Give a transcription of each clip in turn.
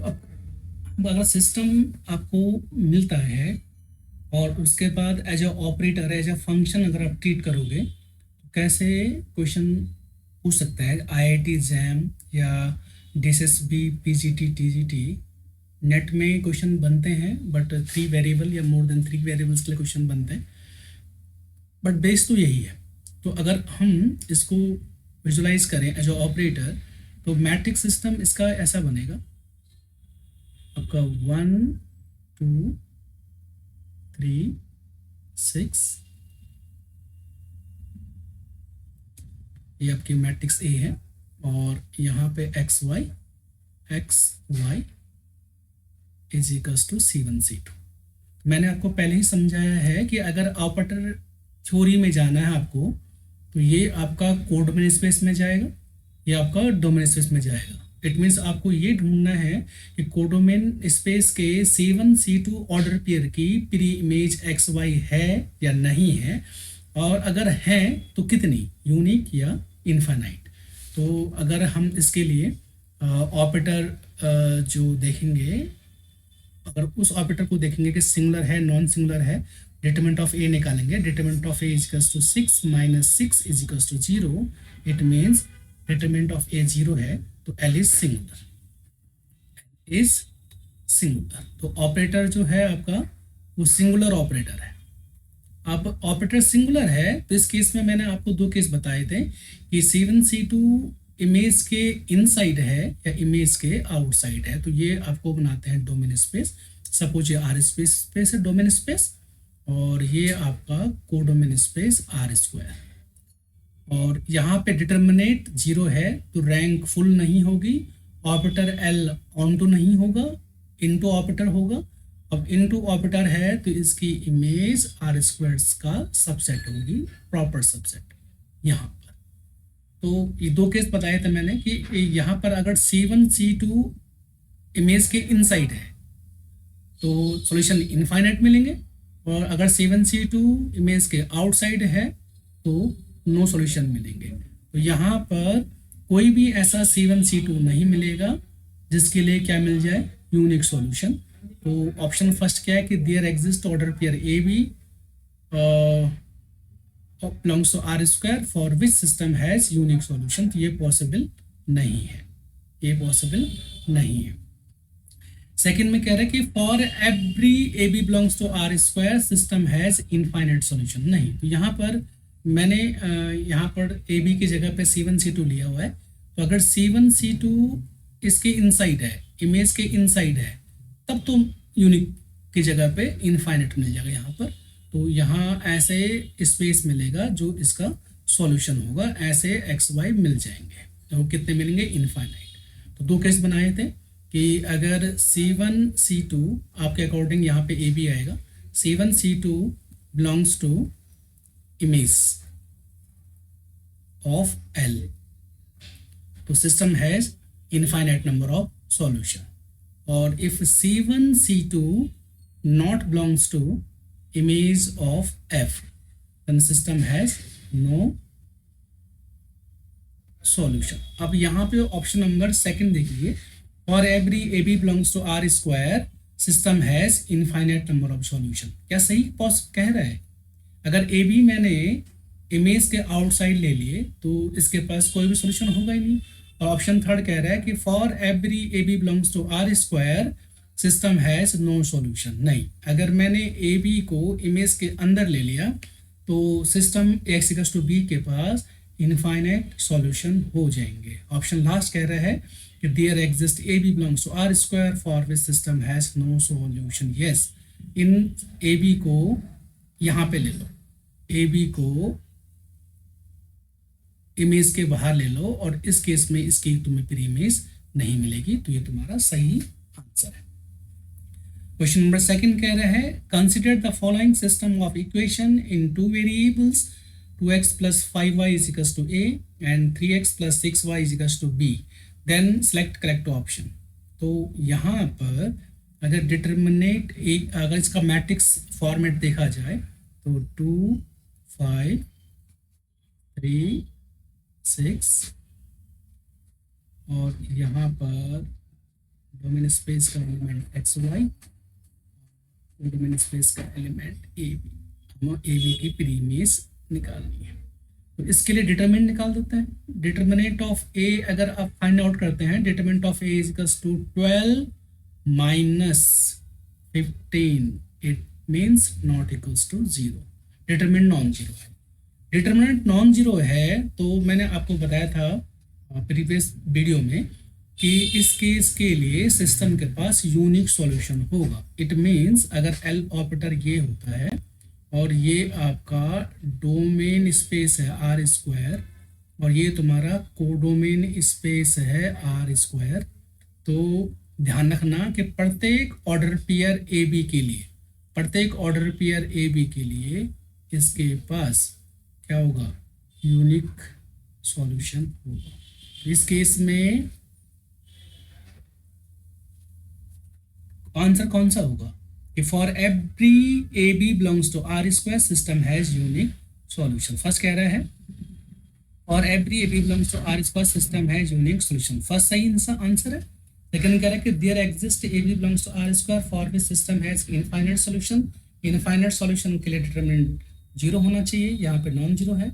अब अगर सिस्टम आपको मिलता है और उसके बाद as a operator, as a function अगर आप ट्रीट करोगे, तो कैसे क्वेश्चन पूछ सकता है आईआईटी जैम या डीएसएसबी पीजीटी टीजीटी। नेट में क्वेश्चन बनते हैं बट 3 वेरिएबल या मोर देन 3 वेरिएबल्स के लिए क्वेश्चन बनते हैं, बट बेस तो यही है। तो अगर हम इसको विजुलाइज करें एज अ ऑपरेटर, तो मैट्रिक्स सिस्टम इसका ऐसा बनेगा आपका 1 2 3 6। ये आपकी मैट्रिक्स ए है और यहाँ पे x y is equals to C1 C2। मैंने आपको पहले ही समझाया है कि अगर ऑपरेटर थ्योरी में जाना है आपको, तो ये आपका कोडोमेन स्पेस में जाएगा, ये आपका डोमेन स्पेस में जाएगा। इट मीन्स आपको ये ढूंढना है कि कोडोमेन स्पेस के C1 C2 ऑर्डर पेयर की प्री इमेज एक्स वाई है या नहीं है, और अगर है तो कितनी, यूनिक या इनफाइनाइट। तो अगर हम इसके लिए ऑपरेटर जो देखेंगे, अगर उस ऑपरेटर को देखेंगे कि सिंगुलर है नॉन सिंगुलर है, डिटरमिनेंट ऑफ ए निकालेंगे। Determinant of A equals to 6 minus 6 equals to 0। It means determinant of A 0 है तो L is singular, is singular. तो ऑपरेटर जो है आपका वो सिंगुलर ऑपरेटर है। अब ऑपरेटर सिंगुलर है तो इस केस में मैंने आपको 2 केस बताए थे कि C1 C2 इमेज के इनसाइड है या इमेज के आउटसाइड है। तो ये आपको बनाते हैं डोमेन स्पेस। सपोज ये आर स्पेस है डोमेन स्पेस, और ये आपका कोडोमेन स्पेस आर स्क्वायर। और यहाँ पे डिटर्मिनेट 0 है तो रैंक फुल नहीं होगी, ऑपरेटर एल ऑन टू नहीं होगा, इनटू ऑपरेटर होगा। अब इनटू ऑपरेटर है तो इसकी इमेज आर स्क्वायर्स का सबसेट होगी, प्रॉपर सबसेट यहाँ पर। तो ये 2 केस बताए थे मैंने कि यहाँ पर अगर C1 C2 इमेज के इनसाइड है तो सॉल्यूशन इनफाइनाइट मिलेंगे, और अगर C1 C2 इमेज के आउटसाइड है तो नो सॉल्यूशन मिलेंगे। तो यहाँ पर कोई भी ऐसा C1 C2 नहीं मिलेगा जिसके लिए क्या मिल जाए, यूनिक सॉल्यूशन। तो ऑप्शन फर्स्ट क्या है कि there exist order pair A b belongs to R square for which system has unique solution. तो ये पॉसिबल नहीं है, ये पॉसिबल नहीं है। सेकंड में कह रहा है कि for every a b belongs to R square system has infinite solution. नहीं, तो यहाँ पर मैंने यहाँ पर ए बी की जगह पे C1 C2 लिया हुआ है। तो अगर C1 C2 इसके इनसाइड है, इमेज के इनसाइड है, तब तो यूनिक की जगह पे इनफाइनाइट मिल जाएगा यहाँ पर। तो यहाँ ऐसे स्पेस मिलेगा जो इसका सॉल्यूशन होगा, ऐसे एक्स वाई मिल जाएंगे। तो कितने मिलेंगे, इनफाइनाइट। तो 2 केस बनाए थे कि अगर C1 C2 आपके अकॉर्डिंग यहाँ पे ए बी आएगा, C1 C2 belongs to image of L, तो system has infinite number of solution. और if C1 C2 not belongs to image of F, then system has no solution। अब यहाँ पे option number second देखिए, for every a b belongs to R square system has infinite number of solution. क्या सही कह रहा है? अगर ए बी मैंने इमेज के आउटसाइड ले लिए तो इसके पास कोई भी सॉल्यूशन होगा ही नहीं। और ऑप्शन थर्ड कह रहा है कि for every a b belongs to R square system has no solution. नहीं, अगर मैंने ए बी को इमेज के अंदर ले लिया तो system x equals to b के पास इनफाइनाइट सॉल्यूशन हो जाएंगे। ऑप्शन लास्ट कह रहा है कि there exist a b belongs to R square for which system has no solution. Yes, इन ए बी को यहाँ पे ले लो, ए बी को इमेज के बाहर ले लो, और इस केस में इसकी तुम्हें प्री इमेज नहीं मिलेगी। तो ये तुम्हारा सही आंसर है। क्वेश्चन नंबर सेकंड कह रहा है consider the following system of equation in 2 variables 2x plus 5y is equals to a and 3x plus 6y is equals to b, then select correct option। तो यहाँ पर अगर determinate अगर इसका matrix format देखा जाए तो 2 5 3 6 और यहाँ पर डोमेन स्पेस का element x y, domain space का एलिमेंट ए बी, हमें ए बी की प्री इमेज निकालनी है। तो इसके लिए डिटरमिनेंट निकाल देते हैं। डिटरमिनेंट ऑफ ए अगर आप फाइंड आउट करते हैं, determinant of A is equals to 12 minus 15, it means not equals to 0। Determinant non zero है। डिटरमिनेंट नॉन जीरो है तो मैंने आपको बताया था प्रीवियस वीडियो में कि इस केस के लिए सिस्टम के पास यूनिक सॉल्यूशन होगा। इट मीन्स अगर एल ऑपरेटर ये होता है और ये आपका डोमेन स्पेस है आर स्क्वायर और ये तुम्हारा कोडोमेन स्पेस है आर स्क्वायर, तो ध्यान रखना कि प्रत्येक ऑर्डर पेयर ए बी के लिए, प्रत्येक ऑर्डर पेयर ए बी के लिए इसके पास क्या होगा, यूनिक सॉल्यूशन होगा। इस केस में आंसर कौन सा होगा कि for every a b belongs to R square system has unique solution. First कह रहा है और every a b belongs to R square system has unique solution, first सही आंसर है। सेकंड कह रहा है कि there exist a b belongs to R square for which system has infinite solution. Infinite solution के लिए डिटरमिनेंट जीरो होना चाहिए, यहाँ पे नॉन जीरो है।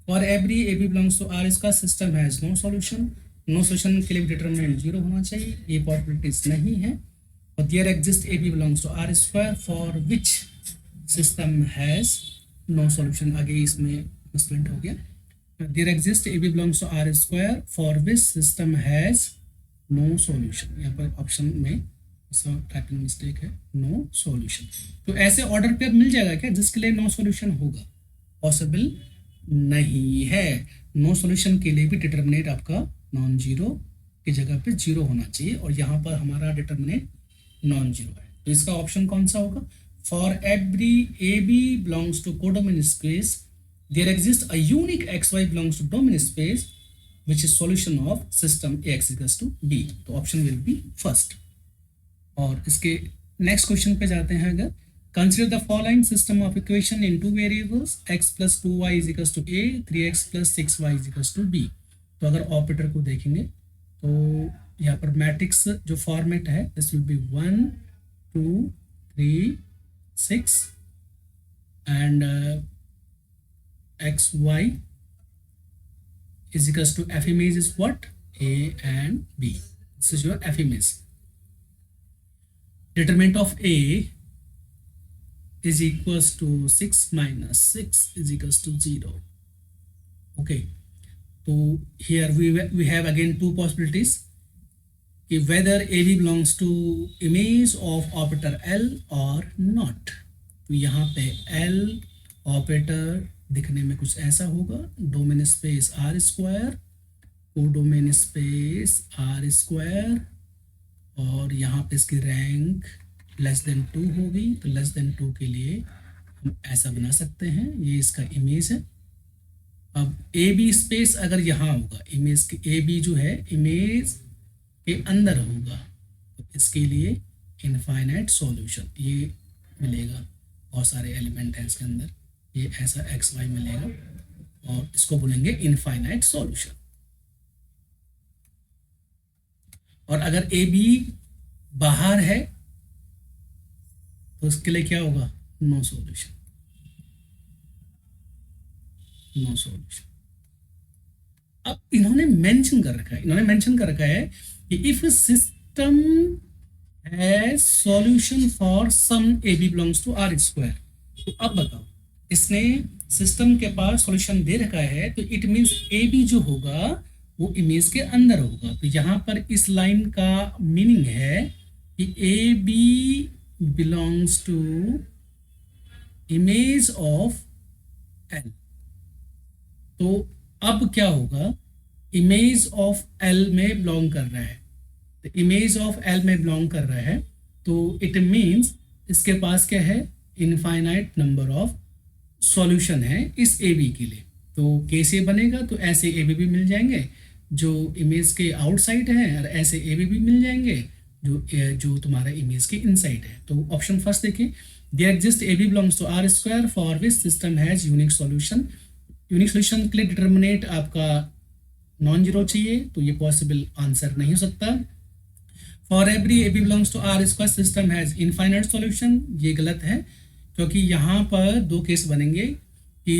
For every a b belongs to R square system has no solution, no solution के लिए determinant zero होना चाहिए, ये पॉसिबिलिटीज नहीं है। और there exist a b belongs to R square for which system has no solution, आगे इसमें मिसप्रिंट हो गया। There exist a b belongs to R square for which system has no solution, यहाँ पर ऑप्शन में टाइपिंग मिस्टेक है, no solution. तो ऐसे ऑर्डर पेयर मिल जाएगा क्या जिसके लिए नो सॉल्यूशन होगा, पॉसिबल नहीं है। नो सॉल्यूशन के लिए भी डिटरमिनेंट आपका नॉन जीरो की जगह पे जीरो होना चाहिए और यहाँ पर हमारा डिटरमिनेंट नॉन जीरो है। तो इसका ऑप्शन कौन सा होगा, for every a b belongs to codomain space there exist a unique x y belongs to domain space which is solution of system ax equals to b, तो option will be first. और इसके next question पे जाते हैं। अगर consider the following system of equation in two variables x plus 2y is equals to a, 3x plus 6y is equals to b। तो अगर operator को देखेंगे तो यहाँ पर मैट्रिक्स जो फॉर्मेट है this will be 1 2 3 6 and xy is equals to f image is what, a and b. This is your f image. Determinant of a is equals to 6 minus 6 is equals to 0. Okay, so here we have again two possibilities, whether a b belongs to image of operator L or not. तो यहाँ पे L operator दिखने में कुछ ऐसा होगा, domain space R square, codomain space R square, और यहाँ पे इसकी रैंक लेस देन 2 होगी। तो लेस देन 2 के लिए हम ऐसा बना सकते हैं, ये इसका इमेज है। अब ए बी स्पेस अगर यहाँ होगा, इमेज के ए बी जो है इमेज के अंदर होगा, तो इसके लिए इनफाइनाइट सॉल्यूशन ये मिलेगा। बहुत सारे एलिमेंट हैं इसके अंदर, ये ऐसा एक्स वाई मिलेगा और इसको बोलेंगे इनफाइनाइट सॉल्यूशन। और अगर ए बी बाहर है तो उसके लिए क्या होगा, नो सॉल्यूशन, नो सॉल्यूशन। अब इन्होंने मेंशन कर रखा है कि if system has solution for some a b belongs to R square. तो अब बताओ, इसने सिस्टम के पास सॉल्यूशन दे रखा है तो इट मींस ए बी जो होगा वो इमेज के अंदर होगा। तो यहाँ पर इस लाइन का मीनिंग है कि a b belongs to image of L. तो अब क्या होगा, इमेज ऑफ एल में बिलोंग कर रहा है, तो इमेज ऑफ एल में बिलोंग कर रहा है तो इट मींस इसके पास क्या है, इनफाइनाइट नंबर ऑफ सॉल्यूशन है इस ए बी के लिए। तो कैसे बनेगा, तो ऐसे ए बी भी मिल जाएंगे जो इमेज के आउटसाइड है और ऐसे ए बी भी मिल जाएंगे जो तुम्हारा इमेज के इनसाइड है। तो ऑप्शन फर्स्ट देखिए, there exist a b belongs to R square for which system has unique solution. Unique solution के लिए डिटर्मिनेंट आपका नॉन जीरो चाहिए, तो ये पॉसिबल आंसर नहीं हो सकता। For every a b belongs to R square system has infinite solution, ये गलत है क्योंकि यहाँ पर दो केस बनेंगे कि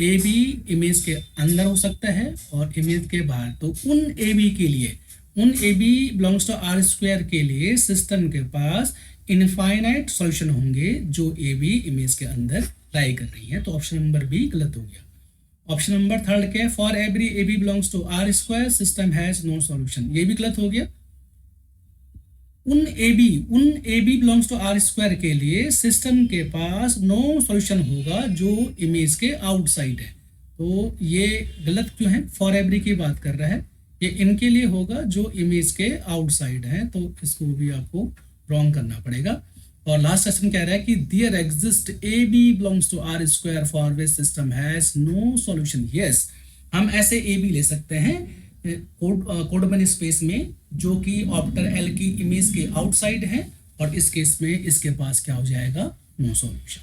ए बी इमेज के अंदर हो सकता है और इमेज के बाहर। तो उन ए बी के लिए, उन a b belongs to R square के लिए सिस्टम के पास इनफाइनाइट सॉल्यूशन होंगे जो ए बी इमेज के अंदर लाई कर रही है। तो ऑप्शन नंबर बी गलत हो गया। ऑप्शन नंबर थर्ड क्या है, for every a b belongs to R square system has no solution, ये भी गलत हो गया। उन a b belongs to R square के लिए सिस्टम के पास नो सॉल्यूशन होगा जो इमेज के आउटसाइड है। तो ये गलत क्यों है, फॉर एवरी की बात कर रहा है, ये इनके लिए होगा जो इमेज के आउटसाइड है, तो इसको भी आपको रॉन्ग करना पड़ेगा। और लास्ट क्वेश्चन कह रहा है कि there exist a b belongs to R square for which system has no solution. Yes, हम ऐसे ए बी ले सकते हैं कोडमन स्पेस में जो कि ऑप्टर एल की इमेज के आउटसाइड है, और इस केस में इसके पास क्या हो जाएगा, नो सॉल्यूशन।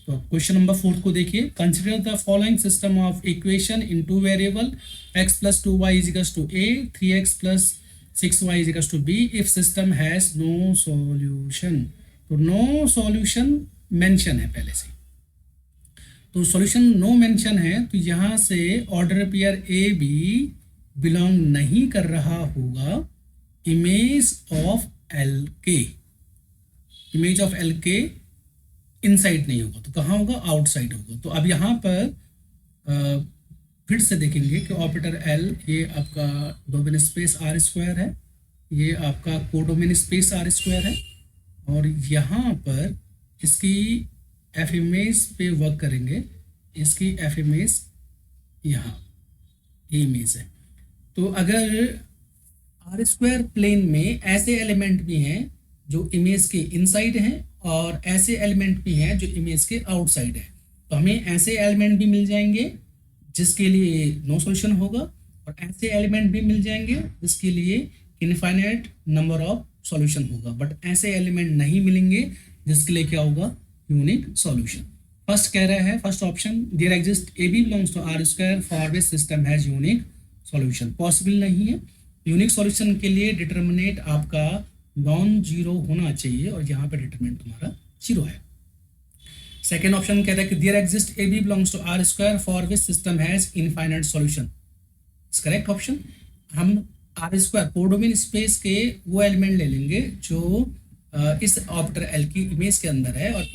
तो क्वेश्चन नंबर 4 को देखिए, consider the following system of equation in two variable x plus 2y is equals to a, 3x plus 6y is equals to b if system has no solution. तो no solution mention है पहले से, तो solution no mention है, तो यहां से order pair ए b belong नहीं कर रहा होगा इमेज ऑफ एल के, इमेज ऑफ एल के इनसाइड नहीं होगा, तो कहाँ होगा, आउटसाइड होगा। तो अब यहाँ पर फिर से देखेंगे कि ऑपरेटर एल, ये आपका डोमेन स्पेस आर स्क्वायर है, ये आपका कोडोमेन स्पेस आर स्क्वायर है, और यहाँ पर इसकी एफ इमेज पे वर्क करेंगे, इसकी एफ इमेज यहाँ ये इमेज है। तो अगर आर स्क्वायर प्लेन में ऐसे एलिमेंट भी हैं जो इमेज के इनसाइड हैं और ऐसे एलिमेंट भी हैं जो इमेज के आउटसाइड है, तो हमें ऐसे एलिमेंट भी मिल जाएंगे जिसके लिए नो सॉल्यूशन होगा, और ऐसे एलिमेंट भी मिल जाएंगे जिसके लिए इनफाइनाइट नंबर ऑफ सॉल्यूशन होगा, बट ऐसे एलिमेंट नहीं मिलेंगे जिसके लिए क्या होगा, यूनिक सॉल्यूशन। फर्स्ट कह रहा है, first option, there exist a b belongs to R square for which system has unique solution, possible नहीं है। यूनिक सॉल्यूशन के लिए डिटर्मिनेंट आपका नॉन जीरो होना चाहिए, और यहाँ पे डिटर्मिनेंट तुम्हारा जीरो है। सेकेंड ऑप्शन कह रहा है कि there exist a b belongs to R square for which system has infinite solution, correct option. हम आर स्क्वायर कोडोमेन स्पेस के वो एलिमेंट ले लेंगे जो इस ऑपरेटर एल की इमेज के अंदर है, और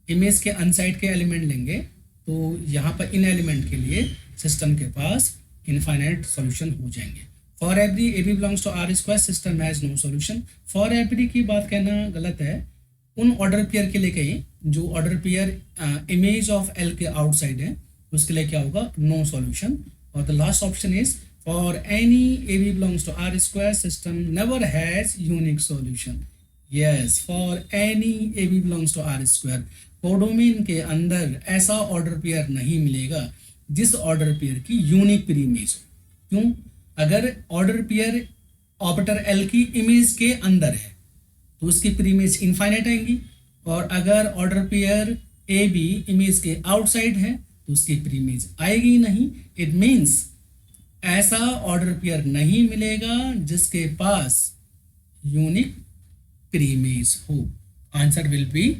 इमेज के अनसाइड के एलिमेंट लेंगे, तो यहाँ पर इन एलिमेंट के लिए सिस्टम के पास इनफाइनाइट सॉल्यूशन हो जाएंगे। For every a b belongs to R square system has no solution, for every की बात कहना गलत है, उन ऑर्डर पेयर के लिए कहें जो order pair image of L के आउटसाइड है, उसके लिए क्या होगा, नो सॉल्यूशन। और the last option is for any a b belongs to R square system never has unique solution. Yes, for any a b belongs to R square codomain के अंदर ऐसा ऑर्डर पेयर नहीं मिलेगा जिस order pair की unique pre image हो। क्यों, अगर ऑर्डर पेयर ऑपरेटर एल की इमेज के अंदर है तो उसकी प्री इमेज इनफाइनाइट आएंगी, और अगर ऑर्डर पेयर ए बी इमेज के आउटसाइड है तो उसकी प्री इमेज आएगी नहीं। इट मीन्स ऐसा ऑर्डर पेयर नहीं मिलेगा जिसके पास यूनिक प्री इमेज हो। Answer will be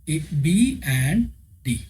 B and D.